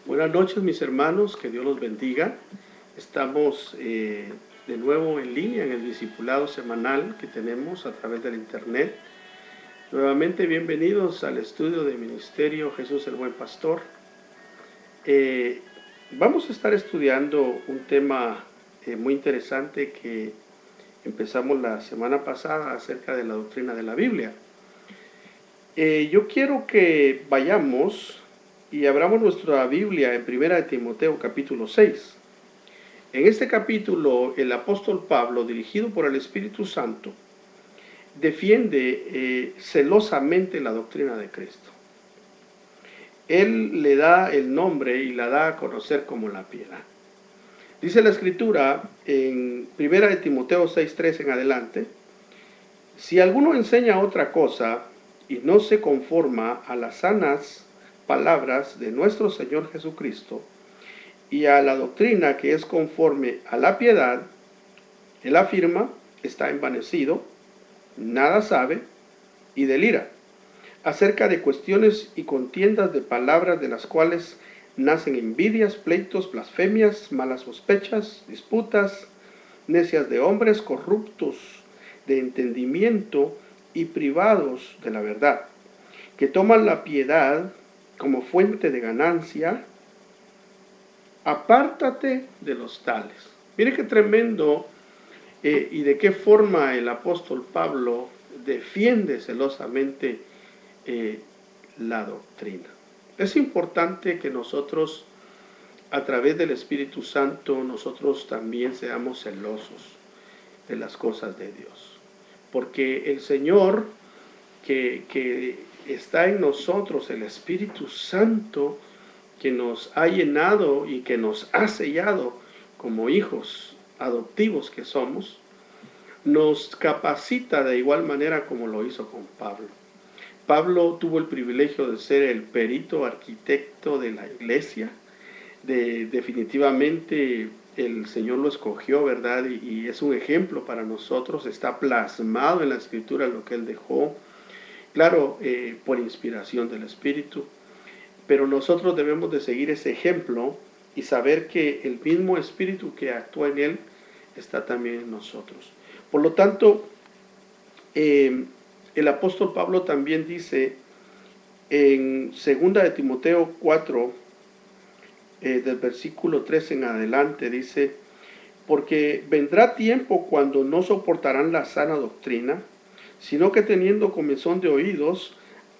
Buenas noches, mis hermanos, que Dios los bendiga. Estamos de nuevo en línea en el discipulado semanal que tenemos a través del internet. Nuevamente bienvenidos al estudio de Ministerio Jesús el Buen Pastor. Vamos a estar estudiando un tema muy interesante que empezamos la semana pasada acerca de la doctrina de la Biblia. Yo quiero que vayamos y abramos nuestra Biblia en 1 Timoteo capítulo 6. En este capítulo el apóstol Pablo, dirigido por el Espíritu Santo, defiende celosamente la doctrina de Cristo. Él le da el nombre y la da a conocer como la piedad. Dice la Escritura en 1 Timoteo 6:3 en adelante: si alguno enseña otra cosa y no se conforma a las sanas palabras de nuestro Señor Jesucristo y a la doctrina que es conforme a la piedad, él afirma, está envanecido, nada sabe y delira acerca de cuestiones y contiendas de palabras, de las cuales nacen envidias, pleitos, blasfemias, malas sospechas, disputas, necias de hombres corruptos de entendimiento y privados de la verdad, que toman la piedad como fuente de ganancia. Apártate de los tales. Mire qué tremendo y de qué forma el apóstol Pablo defiende celosamente la doctrina. Es importante que nosotros, a través del Espíritu Santo, nosotros también seamos celosos de las cosas de Dios, porque el Señor que está en nosotros, el Espíritu Santo, que nos ha llenado y que nos ha sellado como hijos adoptivos que somos, nos capacita de igual manera como lo hizo con Pablo. Pablo tuvo el privilegio de ser el perito arquitecto de la iglesia. Definitivamente el Señor lo escogió, ¿verdad? Y es un ejemplo para nosotros, está plasmado en la Escritura lo que él dejó, claro, por inspiración del Espíritu. Pero nosotros debemos de seguir ese ejemplo y saber que el mismo Espíritu que actúa en él está también en nosotros. Por lo tanto, el apóstol Pablo también dice en 2 de Timoteo 4, del versículo 3 en adelante, dice: porque vendrá tiempo cuando no soportarán la sana doctrina, sino que teniendo comezón de oídos,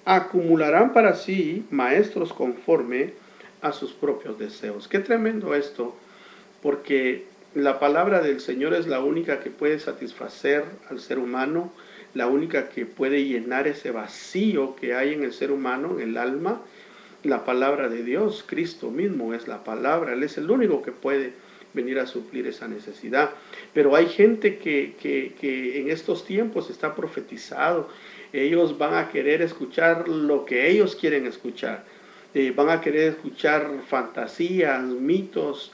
acumularán para sí maestros conforme a sus propios deseos. Qué tremendo esto, porque la palabra del Señor es la única que puede satisfacer al ser humano, la única que puede llenar ese vacío que hay en el ser humano, en el alma. La palabra de Dios, Cristo mismo es la palabra, Él es el único que puede venir a suplir esa necesidad. Pero hay gente que en estos tiempos está profetizado. Ellos van a querer escuchar lo que ellos quieren escuchar. Van a querer escuchar fantasías, mitos,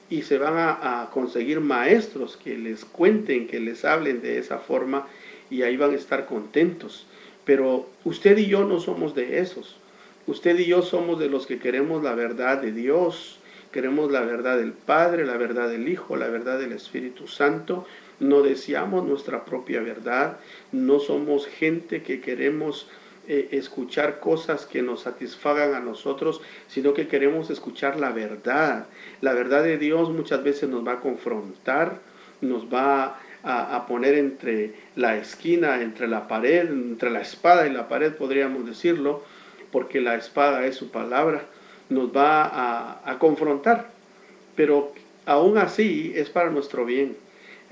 y se van a conseguir maestros que les cuenten, que les hablen de esa forma, y ahí van a estar contentos. Pero usted y yo no somos de esos. Usted y yo somos de los que queremos la verdad de Dios, queremos la verdad del Padre, la verdad del Hijo, la verdad del Espíritu Santo. No deseamos nuestra propia verdad, no somos gente que queremos escuchar cosas que nos satisfagan a nosotros, sino que queremos escuchar la verdad. La verdad de Dios muchas veces nos va a confrontar, nos va a poner entre la esquina, entre la pared, entre la espada y la pared, podríamos decirlo, porque la espada es su palabra, nos va a confrontar, pero aún así es para nuestro bien,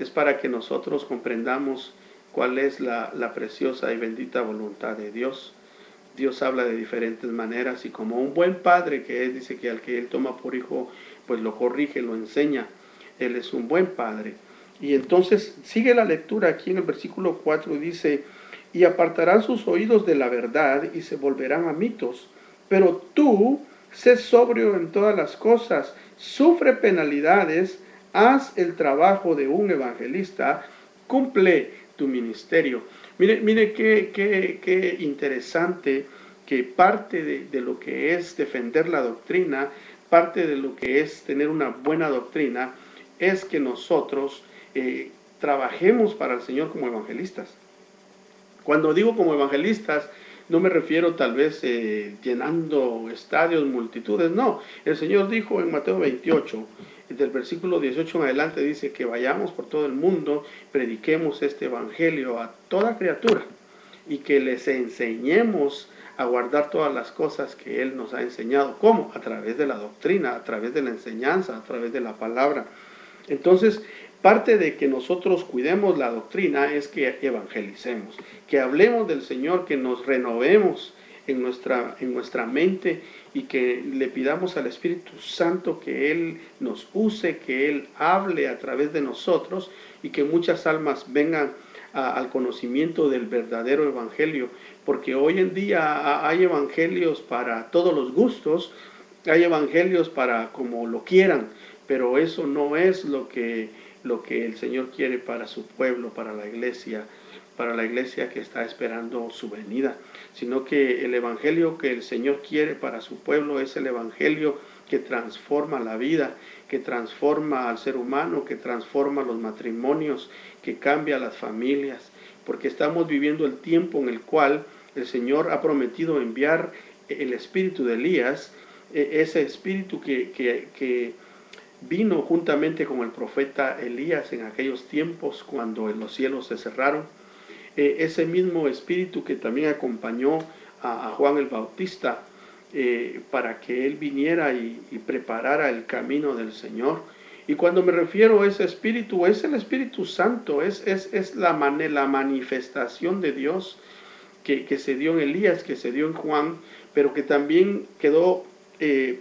es para que nosotros comprendamos cuál es la preciosa y bendita voluntad de Dios. Dios habla de diferentes maneras, y como un buen padre que es, dice que al que él toma por hijo, pues lo corrige, lo enseña. Él es un buen padre. Y entonces sigue la lectura aquí en el versículo 4, dice: y apartarán sus oídos de la verdad y se volverán a mitos. Pero tú, sé sobrio en todas las cosas, sufre penalidades, haz el trabajo de un evangelista, cumple tu ministerio. Mire qué interesante que parte de lo que es defender la doctrina, parte de lo que es tener una buena doctrina, es que nosotros trabajemos para el Señor como evangelistas. Cuando digo como evangelistas, no me refiero tal vez llenando estadios, multitudes, no. El Señor dijo en Mateo 28, del versículo 18 en adelante, dice que vayamos por todo el mundo, prediquemos este evangelio a toda criatura y que les enseñemos a guardar todas las cosas que Él nos ha enseñado. ¿Cómo? A través de la doctrina, a través de la enseñanza, a través de la palabra. Entonces, parte de que nosotros cuidemos la doctrina es que evangelicemos, que hablemos del Señor, que nos renovemos en nuestra mente y que le pidamos al Espíritu Santo que Él nos use, que Él hable a través de nosotros y que muchas almas vengan al conocimiento del verdadero evangelio, porque hoy en día hay evangelios para todos los gustos, hay evangelios para como lo quieran, pero eso no es lo que el Señor quiere para su pueblo, para la iglesia que está esperando su venida, sino que el evangelio que el Señor quiere para su pueblo es el evangelio que transforma la vida, que transforma al ser humano, que transforma los matrimonios, que cambia las familias, porque estamos viviendo el tiempo en el cual el Señor ha prometido enviar el espíritu de Elías, ese espíritu que vino juntamente con el profeta Elías en aquellos tiempos cuando los cielos se cerraron, ese mismo espíritu que también acompañó a Juan el Bautista para que él viniera y preparara el camino del Señor. Y cuando me refiero a ese espíritu, es el Espíritu Santo, es la manifestación de Dios que se dio en Elías, que se dio en Juan, pero que también quedó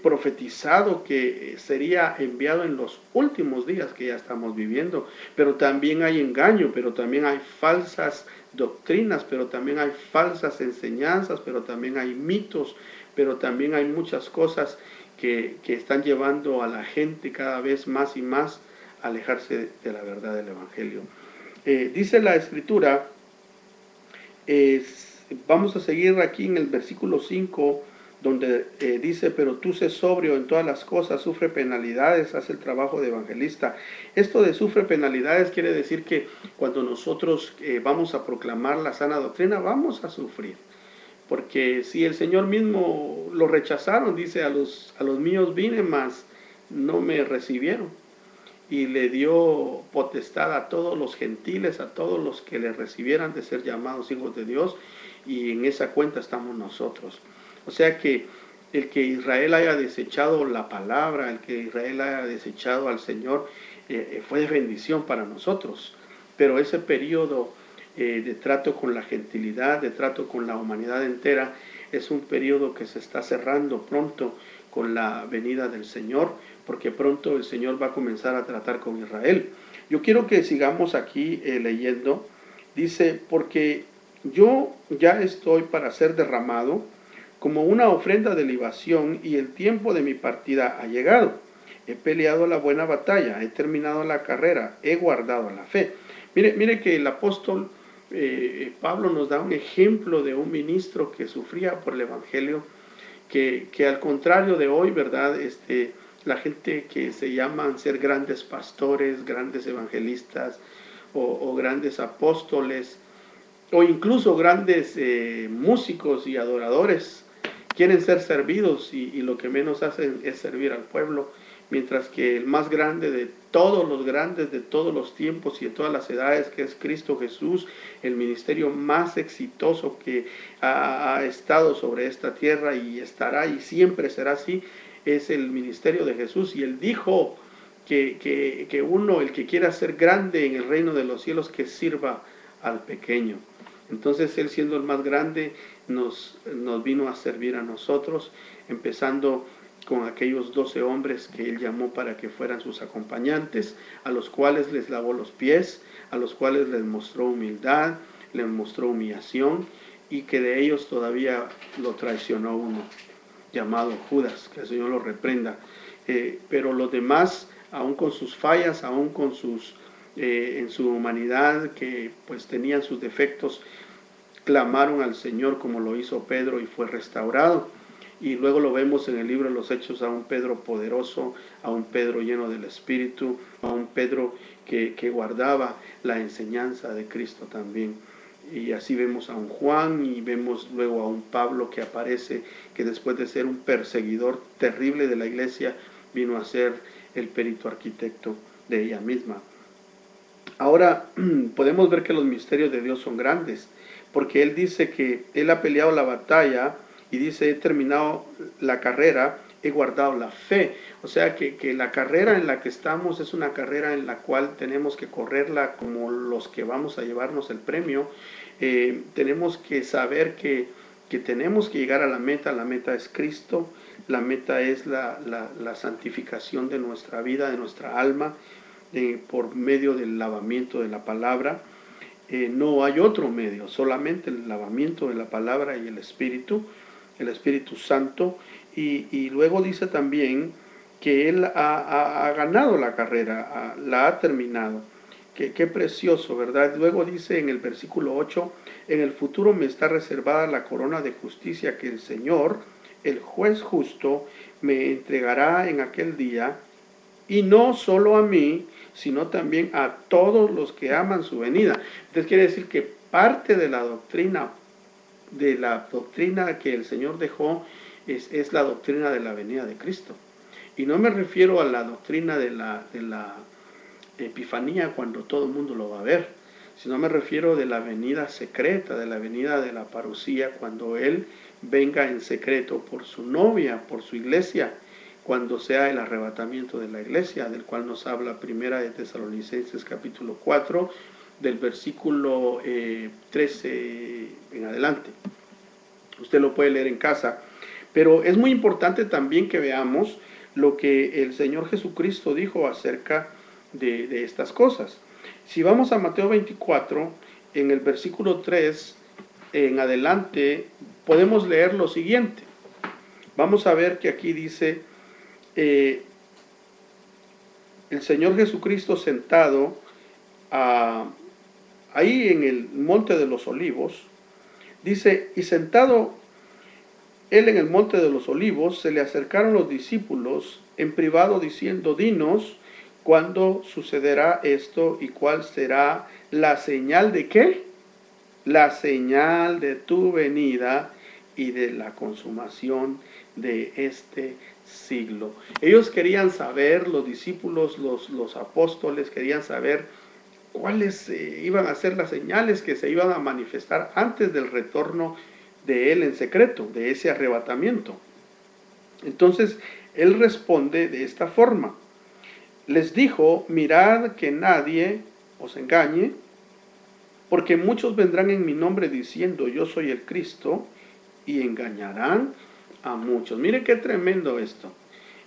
profetizado que sería enviado en los últimos días que ya estamos viviendo. Pero también hay engaño, pero también hay falsas doctrinas, pero también hay falsas enseñanzas, pero también hay mitos, pero también hay muchas cosas que están llevando a la gente cada vez más y más a alejarse de la verdad del Evangelio. Dice la Escritura, vamos a seguir aquí en el versículo 5, donde dice, pero tú sé sobrio en todas las cosas, sufre penalidades, haz el trabajo de evangelista. Esto de sufre penalidades quiere decir que cuando nosotros vamos a proclamar la sana doctrina, vamos a sufrir. Porque si el Señor mismo lo rechazaron, dice, a los míos vine, mas no me recibieron. Y le dio potestad a todos los gentiles, a todos los que le recibieran de ser llamados hijos de Dios, y en esa cuenta estamos nosotros. O sea que el que Israel haya desechado la palabra, el que Israel haya desechado al Señor, fue de bendición para nosotros. Pero ese periodo de trato con la gentilidad, de trato con la humanidad entera, es un periodo que se está cerrando pronto con la venida del Señor, porque pronto el Señor va a comenzar a tratar con Israel. Yo quiero que sigamos aquí leyendo. Dice, porque yo ya estoy para ser derramado como una ofrenda de libación y el tiempo de mi partida ha llegado. He peleado la buena batalla, he terminado la carrera, he guardado la fe. Mire que el apóstol Pablo nos da un ejemplo de un ministro que sufría por el Evangelio, que al contrario de hoy, ¿verdad? La gente que se llaman ser grandes pastores, grandes evangelistas o grandes apóstoles, o incluso grandes músicos y adoradores, quieren ser servidos y lo que menos hacen es servir al pueblo, mientras que el más grande de todos los grandes de todos los tiempos y de todas las edades, que es Cristo Jesús, el ministerio más exitoso que ha estado sobre esta tierra y estará y siempre será así, es el ministerio de Jesús. Y él dijo que uno, el que quiera ser grande en el reino de los cielos, que sirva al pequeño. Entonces él, siendo el más grande, nos vino a servir a nosotros, empezando con aquellos 12 hombres que él llamó para que fueran sus acompañantes, a los cuales les lavó los pies, a los cuales les mostró humildad, les mostró humillación, y que de ellos todavía lo traicionó uno, llamado Judas, que el Señor lo reprenda. Pero los demás, aún con sus fallas, aún con en su humanidad, que pues tenían sus defectos, clamaron al Señor como lo hizo Pedro y fue restaurado. Y luego lo vemos en el libro de los Hechos a un Pedro poderoso, a un Pedro lleno del Espíritu, a un Pedro que guardaba la enseñanza de Cristo también. Y así vemos a un Juan y vemos luego a un Pablo que aparece, que después de ser un perseguidor terrible de la iglesia, vino a ser el perito arquitecto de ella misma. Ahora podemos ver que los misterios de Dios son grandes, porque Él dice que Él ha peleado la batalla y dice, he terminado la carrera, he guardado la fe. O sea que la carrera en la que estamos es una carrera en la cual tenemos que correrla como los que vamos a llevarnos el premio. Tenemos que saber que tenemos que llegar a la meta es Cristo, la meta es la santificación de nuestra vida, de nuestra alma, por medio del lavamiento de la palabra. No hay otro medio, solamente el lavamiento de la palabra y el Espíritu Santo. Y luego dice también que Él ha ganado la carrera, la ha terminado. Qué precioso, ¿verdad? Luego dice en el versículo 8, en el futuro me está reservada la corona de justicia que el Señor, el juez justo, me entregará en aquel día, y no solo a mí, sino también a todos los que aman su venida. Entonces quiere decir que parte de la doctrina que el Señor dejó es la doctrina de la venida de Cristo. Y no me refiero a la doctrina de la epifanía cuando todo el mundo lo va a ver, sino me refiero de la venida secreta, de la venida de la parucía, cuando Él venga en secreto por su novia, por su iglesia, cuando sea el arrebatamiento de la iglesia, del cual nos habla Primera de Tesalonicenses capítulo 4, del versículo 13 en adelante. Usted lo puede leer en casa, pero es muy importante también que veamos lo que el Señor Jesucristo dijo acerca de estas cosas. Si vamos a Mateo 24, en el versículo 3 en adelante, podemos leer lo siguiente. Vamos a ver que aquí dice, el Señor Jesucristo sentado ahí en el monte de los olivos, dice, y sentado Él en el monte de los olivos, se le acercaron los discípulos en privado diciendo, dinos, ¿cuándo sucederá esto y cuál será la señal de qué? La señal de tu venida y de la consumación de este siglo. Ellos querían saber, los discípulos, los apóstoles querían saber cuáles iban a ser las señales que se iban a manifestar antes del retorno de Él en secreto, de ese arrebatamiento. Entonces, Él responde de esta forma. Les dijo, mirad que nadie os engañe, porque muchos vendrán en mi nombre diciendo, yo soy el Cristo, y engañarán a muchos. Mire qué tremendo esto.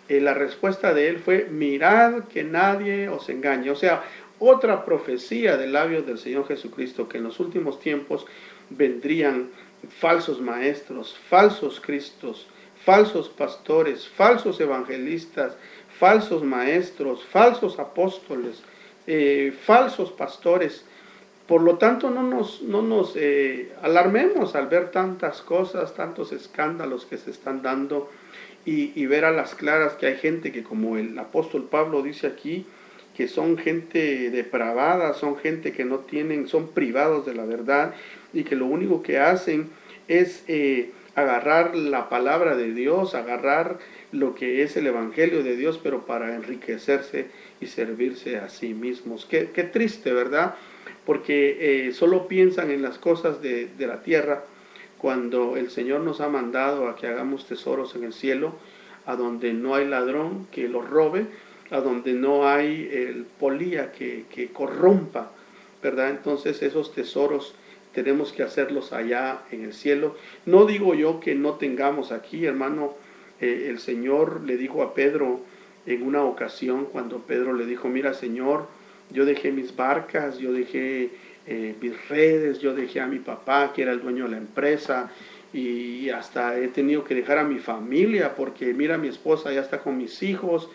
La respuesta de Él fue, mirad que nadie os engañe. O sea, otra profecía de labios del Señor Jesucristo, que en los últimos tiempos vendrían falsos maestros, falsos cristos, falsos pastores, falsos evangelistas, falsos maestros, falsos apóstoles, falsos pastores. Por lo tanto, no nos alarmemos al ver tantas cosas, tantos escándalos que se están dando y ver a las claras que hay gente que, como el apóstol Pablo dice aquí, que son gente depravada, son gente que no tienen, son privados de la verdad y que lo único que hacen es agarrar la palabra de Dios, agarrar lo que es el evangelio de Dios, pero para enriquecerse y servirse a sí mismos. Qué triste, ¿verdad? Porque solo piensan en las cosas de la tierra, cuando el Señor nos ha mandado a que hagamos tesoros en el cielo, a donde no hay ladrón que los robe, a donde no hay el polía que corrompa, ¿verdad? Entonces esos tesoros tenemos que hacerlos allá en el cielo. No digo yo que no tengamos aquí, hermano. El Señor le dijo a Pedro en una ocasión, cuando Pedro le dijo, mira, Señor, yo dejé mis barcas, yo dejé mis redes, yo dejé a mi papá, que era el dueño de la empresa, y hasta he tenido que dejar a mi familia, porque mira, mi esposa ya está con mis hijos,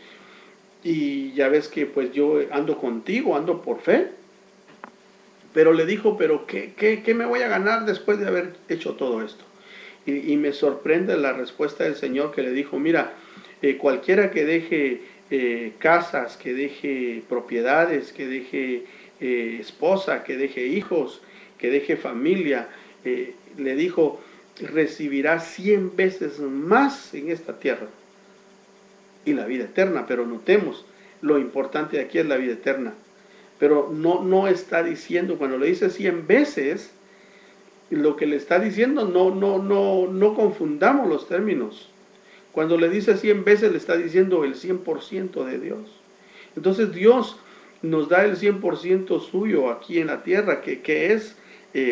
y ya ves que pues yo ando contigo, ando por fe. Pero le dijo, pero ¿qué me voy a ganar después de haber hecho todo esto? Y me sorprende la respuesta del Señor, que le dijo, mira, cualquiera que deje casas, que deje propiedades, que deje esposa, que deje hijos, que deje familia, le dijo, recibirá 100 veces más en esta tierra y la vida eterna. Pero notemos, lo importante de aquí es la vida eterna. Pero no está diciendo, cuando le dice 100 veces, lo que le está diciendo, no confundamos los términos. Cuando le dice 100 veces, le está diciendo el 100% de Dios. Entonces Dios nos da el 100% suyo aquí en la tierra, que es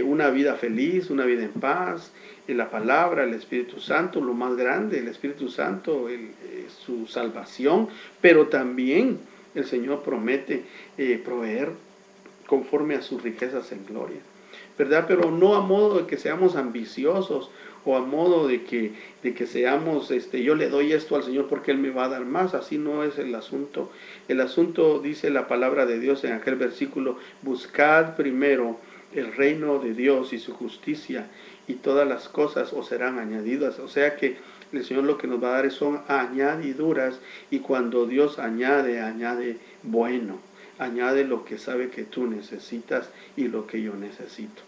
una vida feliz, una vida en paz, la palabra, el Espíritu Santo, lo más grande, el Espíritu Santo, su salvación, pero también el Señor promete proveer conforme a sus riquezas en gloria, ¿verdad? Pero no a modo de que seamos ambiciosos o a modo de que seamos, yo le doy esto al Señor porque Él me va a dar más. Así no es el asunto. El asunto, dice la palabra de Dios en aquel versículo, buscad primero el reino de Dios y su justicia, y todas las cosas os serán añadidas. O sea que el Señor lo que nos va a dar son añadiduras, y cuando Dios añade, añade bueno, añade lo que sabe que tú necesitas y lo que yo necesito.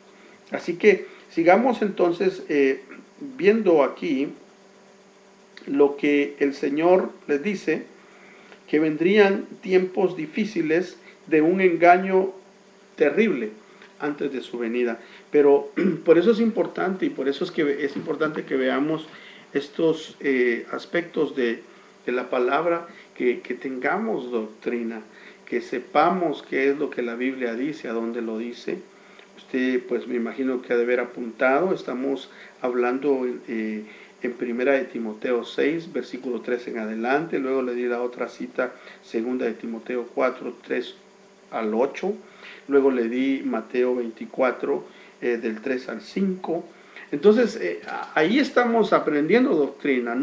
Así que sigamos entonces viendo aquí lo que el Señor les dice, que vendrían tiempos difíciles de un engaño terrible antes de su venida. Pero por eso es importante, y por eso es importante que veamos estos aspectos de la palabra, que tengamos doctrina, que sepamos qué es lo que la Biblia dice, a dónde lo dice. Usted, pues me imagino que ha de haber apuntado. Estamos hablando en primera de Timoteo 6, versículo 3 en adelante. Luego le di la otra cita, segunda de Timoteo 4, 3 al 8. Luego le di Mateo 24, del 3 al 5. Entonces, ahí estamos aprendiendo doctrina.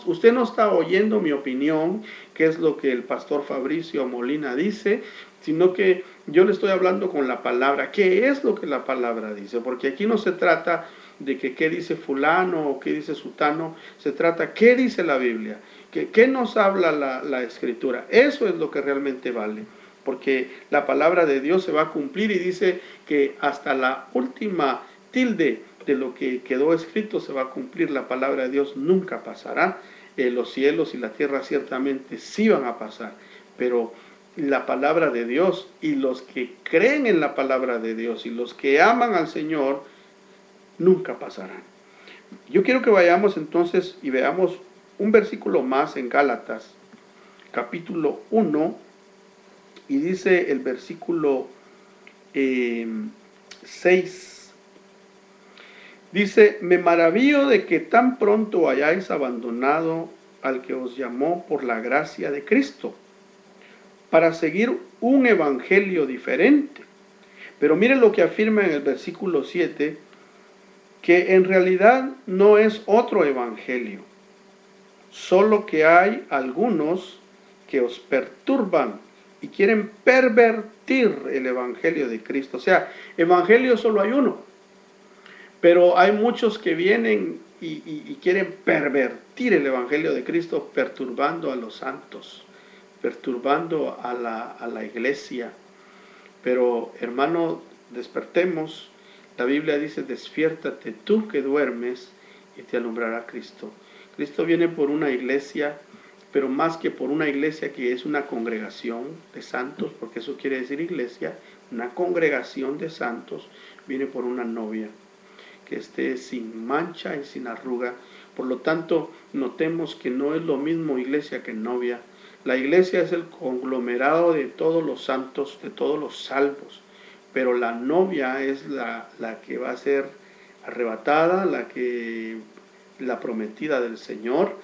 Usted no está oyendo mi opinión, que es lo que el pastor Fabricio Molina dice, sino que yo le estoy hablando con la palabra. ¿Qué es lo que la palabra dice? Porque aquí no se trata de que qué dice fulano o qué dice sutano, se trata qué dice la Biblia, qué nos habla la Escritura. Eso es lo que realmente vale, porque la palabra de Dios se va a cumplir, y dice que hasta la última tilde de lo que quedó escrito se va a cumplir. La palabra de Dios nunca pasará. Los cielos y la tierra ciertamente sí van a pasar, pero la palabra de Dios, y los que creen en la palabra de Dios y los que aman al Señor, nunca pasarán. Yo quiero que vayamos entonces y veamos un versículo más en Gálatas, capítulo 1, y dice el versículo 6. Dice, me maravillo de que tan pronto hayáis abandonado al que os llamó por la gracia de Cristo, para seguir un evangelio diferente. Pero miren lo que afirma en el versículo 7, que en realidad no es otro evangelio, solo que hay algunos que os perturban y quieren pervertir el evangelio de Cristo. O sea, evangelio solo hay uno, pero hay muchos que vienen y quieren pervertir el evangelio de Cristo, perturbando a los santos, perturbando a la iglesia. Pero hermano, despertemos. La Biblia dice, despiértate tú que duermes, y te alumbrará Cristo. Cristo viene por una iglesia, pero más que por una iglesia que es una congregación de santos, porque eso quiere decir iglesia, una congregación de santos, viene por una novia que esté sin mancha y sin arruga. Por lo tanto, notemos que no es lo mismo iglesia que novia. La iglesia es el conglomerado de todos los santos, de todos los salvos, pero la novia es la que va a ser arrebatada, la prometida del Señor.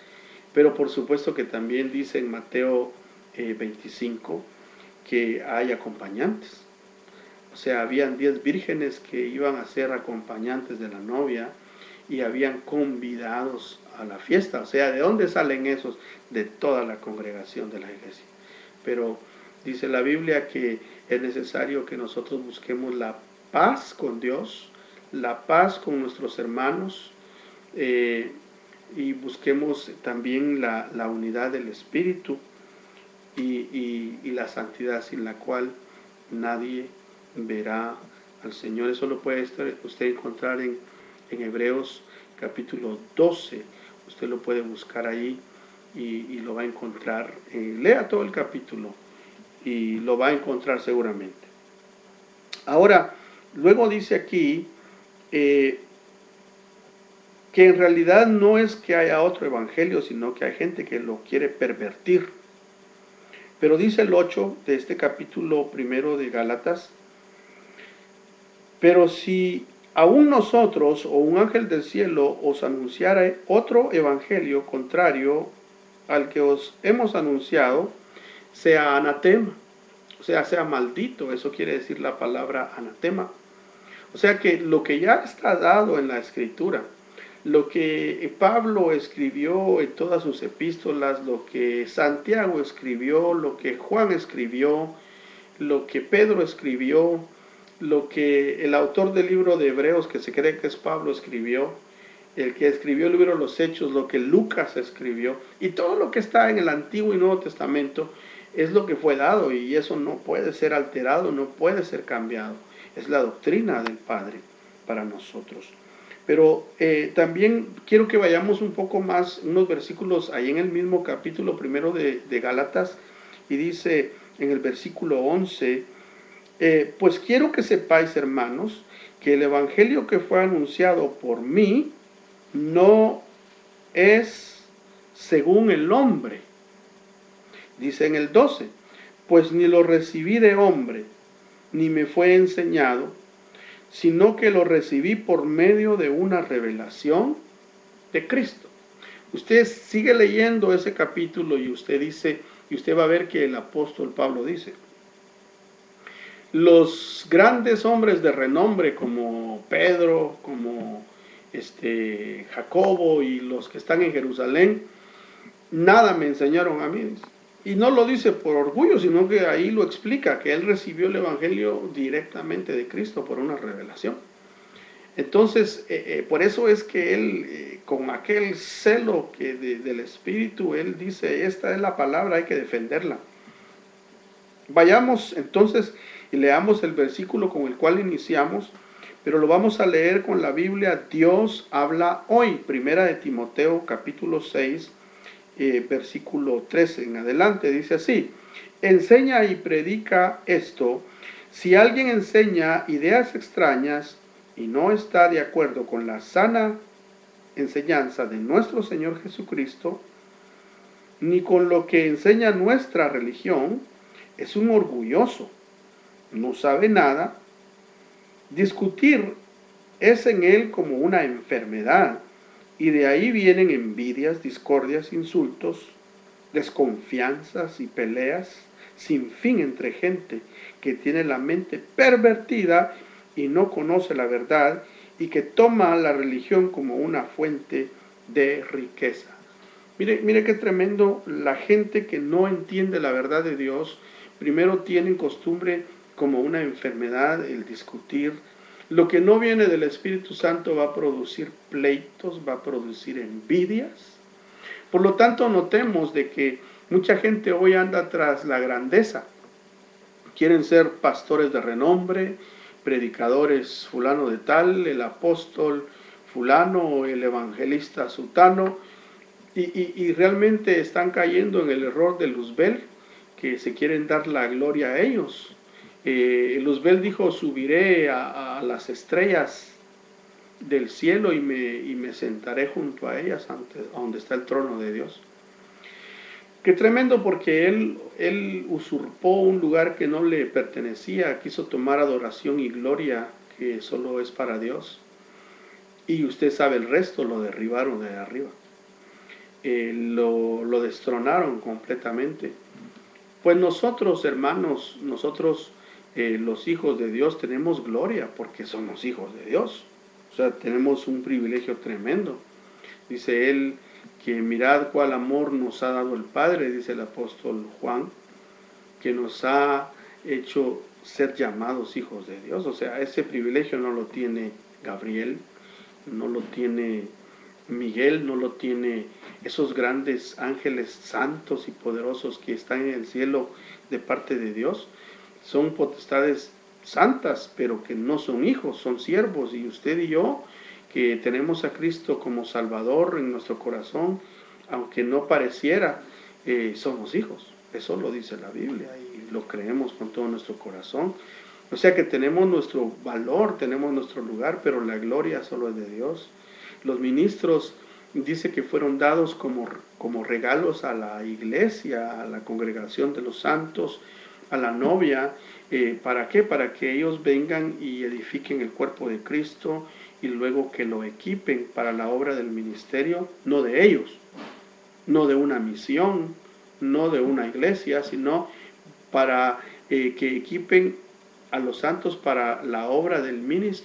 Pero por supuesto que también dice en Mateo 25 que hay acompañantes. O sea, habían 10 vírgenes que iban a ser acompañantes de la novia, y habían convidados a la fiesta. O sea, ¿de dónde salen esos? De toda la congregación de la iglesia. Pero dice la Biblia que es necesario que nosotros busquemos la paz con Dios, la paz con nuestros hermanos, y busquemos también la unidad del Espíritu y la santidad sin la cual nadie verá al Señor. Eso lo puede usted encontrar en Hebreos capítulo 12. Usted lo puede buscar ahí y lo va a encontrar. Lea todo el capítulo y lo va a encontrar seguramente. Ahora, luego dice aquí que en realidad no es que haya otro evangelio, sino que hay gente que lo quiere pervertir. Pero dice el 8 de este capítulo primero de Gálatas: pero si aún nosotros o un ángel del cielo os anunciara otro evangelio contrario al que os hemos anunciado, sea anatema, o sea maldito. Eso quiere decir la palabra anatema. O sea que lo que ya está dado en la Escritura, lo que Pablo escribió en todas sus epístolas, lo que Santiago escribió, lo que Juan escribió, lo que Pedro escribió, lo que el autor del libro de Hebreos, que se cree que es Pablo, escribió, el que escribió el libro de los Hechos, lo que Lucas escribió, y todo lo que está en el Antiguo y Nuevo Testamento es lo que fue dado, y eso no puede ser alterado, no puede ser cambiado. Es la doctrina del Padre para nosotros. Pero también quiero que vayamos un poco más, unos versículos ahí en el mismo capítulo primero de Gálatas, y dice en el versículo 11, pues quiero que sepáis, hermanos, que el evangelio que fue anunciado por mí no es según el hombre. Dice en el 12, pues ni lo recibí de hombre, ni me fue enseñado, sino que lo recibí por medio de una revelación de Cristo. Usted sigue leyendo ese capítulo y usted dice, y usted va a ver que el apóstol Pablo dice: los grandes hombres de renombre como Pedro, como Jacobo y los que están en Jerusalén, nada me enseñaron a mí. Y no lo dice por orgullo, sino que ahí lo explica, que él recibió el evangelio directamente de Cristo por una revelación. Entonces, por eso es que él, con aquel celo del Espíritu, él dice: esta es la palabra, hay que defenderla. Vayamos entonces y leamos el versículo con el cual iniciamos, pero lo vamos a leer con la Biblia Dios habla hoy, primera de Timoteo capítulo 6, versículo 13 en adelante. Dice así: enseña y predica esto. Si alguien enseña ideas extrañas y no está de acuerdo con la sana enseñanza de nuestro Señor Jesucristo, ni con lo que enseña nuestra religión, es un orgulloso, no sabe nada. Discutir es en él como una enfermedad, y de ahí vienen envidias, discordias, insultos, desconfianzas y peleas sin fin entre gente que tiene la mente pervertida y no conoce la verdad, y que toma la religión como una fuente de riqueza. Mire qué tremendo. La gente que no entiende la verdad de Dios, primero tienen costumbre como una enfermedad el discutir. Lo que no viene del Espíritu Santo va a producir pleitos, va a producir envidias. Por lo tanto, notemos de que mucha gente hoy anda tras la grandeza. Quieren ser pastores de renombre, predicadores fulano de tal, el apóstol fulano, el evangelista sutano, y realmente están cayendo en el error de Luzbel, que se quieren dar la gloria a ellos. Luzbel dijo: subiré a las estrellas del cielo y me sentaré junto a ellas, a donde está el trono de Dios. Qué tremendo, porque él usurpó un lugar que no le pertenecía, quiso tomar adoración y gloria que solo es para Dios. Y usted sabe el resto, lo derribaron de arriba. Lo destronaron completamente. Pues nosotros, hermanos, nosotros los hijos de Dios tenemos gloria porque somos hijos de Dios. O sea, tenemos un privilegio tremendo. Dice él que mirad cuál amor nos ha dado el Padre, dice el apóstol Juan, que nos ha hecho ser llamados hijos de Dios. O sea, ese privilegio no lo tiene Gabriel, no lo tiene Miguel, no lo tiene esos grandes ángeles santos y poderosos que están en el cielo de parte de Dios. Son potestades santas, pero que no son hijos, son siervos. Y usted y yo, que tenemos a Cristo como Salvador en nuestro corazón, aunque no pareciera, somos hijos. Eso lo dice la Biblia y lo creemos con todo nuestro corazón. O sea que tenemos nuestro valor, tenemos nuestro lugar, pero la gloria solo es de Dios. Los ministros dice que fueron dados como regalos a la iglesia, a la congregación de los santos, a la novia. ¿Para qué? Para que ellos vengan y edifiquen el cuerpo de Cristo y luego que lo equipen para la obra del ministerio, no de ellos, no de una misión, no de una iglesia, sino para que equipen a los santos para la obra del ministerio.